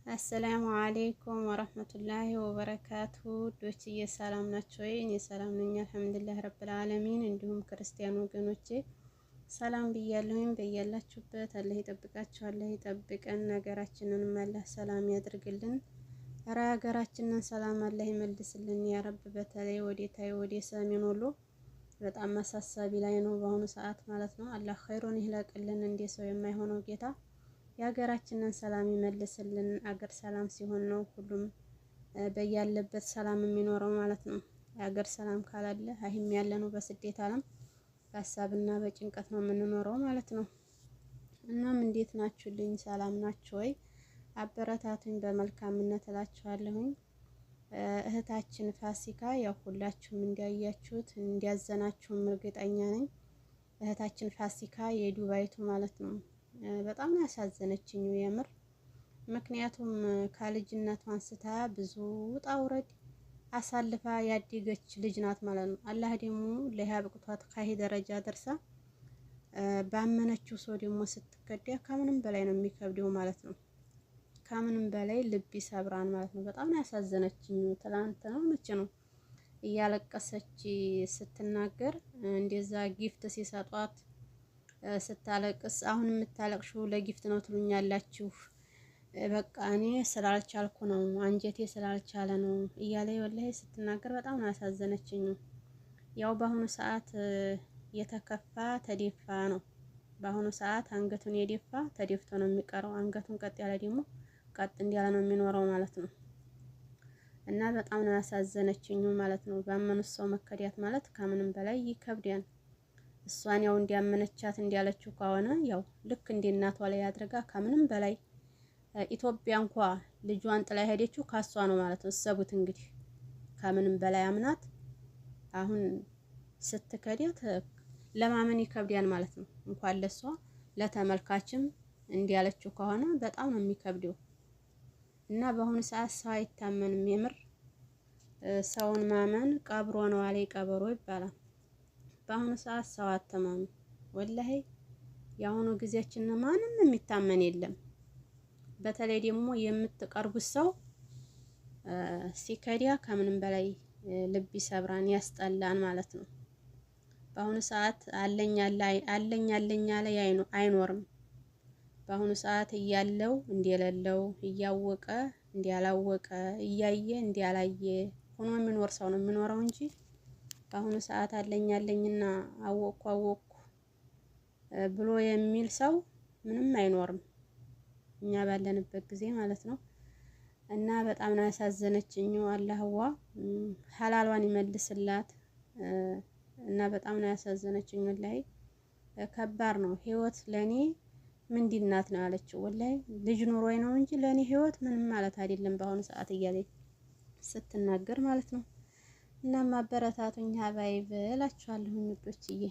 አሰላሙ አለይኩም ወራህመቱላሂ ወበረካቱ። ዶችዬ ሰላም ናቸው ወይ? እኔ ሰላም ነኝ አልሐምዱሊላህ ረብል ዓለሚን። እንዲሁም ክርስቲያን ወገኖቼ ሰላም ብያለሁኝ። በያላችሁበት አላህ ይጠብቃችሁ፣ አላህ ይጠብቀን፣ ነገራችንን አላህ ሰላም ያድርግልን። ኧረ ሀገራችንን ሰላም አላህ ይመልስልን ያ ረብ። በተለይ ወደ ሰሜን ወሎ በጣም አሳሳቢ ላይ ነው በአሁኑ ሰዓት ማለት ነው። አላህ ኸይሩን ይህለቅልን። እንደ ሰው የማይሆነው ጌታ የሀገራችንን ሰላም ይመልስልን። አገር ሰላም ሲሆን ነው ሁሉም በያለበት ሰላም የሚኖረው ማለት ነው። የሀገር ሰላም ካላለ አይም ያለነው በስደት ዓለም በሀሳብና በጭንቀት ነው የምንኖረው ማለት ነው። እናም እንዴት ናችሁልኝ? ሰላም ናችሁ ወይ? አበረታቱኝ በመልካምነት እላችኋለሁኝ። እህታችን ፋሲካ ያው ሁላችሁም እንዲያያችሁት እንዲያዘናችሁም እርግጠኛ ነኝ። እህታችን ፋሲካ የዱባይቱ ማለት ነው በጣም ነው ያሳዘነችኝ የምር። ምክንያቱም ከልጅነቷ አንስታ ብዙ ውጣ ውረድ አሳልፋ ያደገች ልጅ ናት ማለት ነው። አላህ ደግሞ ለያብቅቷት ካሂ ደረጃ ደርሳ ባመነችው ሰው ደግሞ ስትከዳ ከምንም በላይ ነው የሚከብደው ማለት ነው። ከምንም በላይ ልብ ይሰብራን ማለት ነው። በጣም ነው ያሳዘነችኝ። ትላንት ነው መቼ ነው እያለቀሰች ስትናገር እንደዛ ጊፍት ሲሰጧት ስታለቅስ አሁን የምታለቅሽው ለጊፍት ነው ትሉኛላችሁ፣ በቃ እኔ ስላልቻልኩ ነው አንጀቴ ስላልቻለ ነው እያለ ወላሂ ስትናገር በጣም ነው ያሳዘነችኝ። ያው በአሁኑ ሰዓት የተከፋ ተደፋ ነው። በአሁኑ ሰዓት አንገቱን የደፋ ተደፍቶ ነው የሚቀረው። አንገቱን ቀጥ ያለ ደግሞ ቀጥ እንዲያለ ነው የሚኖረው ማለት ነው። እና በጣም ነው ያሳዘነችኝ ማለት ነው። ባመኑት ሰው መከዳት ማለት ከምንም በላይ ይከብዳል። እሷን ያው እንዲያመነቻት እንዲያለችው ከሆነ ያው ልክ እንደ እናቷ ላይ አድርጋ ከምንም በላይ ኢትዮጵያ እንኳ ልጇን ጥላ ሄደችው ካሷ ነው ማለት ነው። እሰቡት እንግዲህ ከምንም በላይ አምናት አሁን ስትከዳት ለማመን ይከብዳል ማለት ነው። እንኳን ለሷ ለተመልካችም እንዲያለችው ከሆነ በጣም ነው የሚከብደው። እና በአሁኑ ሰዓት ሰው አይታመንም የምር። ሰውን ማመን ቀብሮ ነው አለ ቀበሮ ይባላል። በአሁኑ ሰዓት ሰው አተማሙ ወላሂ የአሁኑ ጊዜያችን ማንም የሚታመን የለም። በተለይ ደግሞ የምትቀርቡት ሰው ሲከዲያ ከምንም በላይ ልብ ይሰብራን ያስጠላን ማለት ነው። በአሁኑ ሰዓት አለኝ ላይ አይኖርም። በአሁኑ ሰዓት እያለው እንደሌለው እያወቀ እንዲያላወቀ እያየ እንዲያላየ ሆኖ የሚኖር ሰው ነው የሚኖረው እንጂ በአሁኑ ሰዓት አለኝና አወቅኩ ብሎ የሚል ሰው ምንም አይኖርም፣ እኛ ባለንበት ጊዜ ማለት ነው። እና በጣም ነው ያሳዘነችኝ። አላህዋ ሐላሏን ይመልስላት። እና በጣም ነው ያሳዘነችኝ ወላሂ። ከባድ ነው ህይወት ለኔ ምንድን ናት ነው ያለችው። ወላሂ ልጅ ኑሮኝ ነው እንጂ ለኔ ህይወት ምንም ማለት አይደለም በአሁኑ ሰዓት እያለች ስትናገር ማለት ነው። እና ማበረታቱኝ ሀባይብ እላችኋለሁ ውዶችዬ።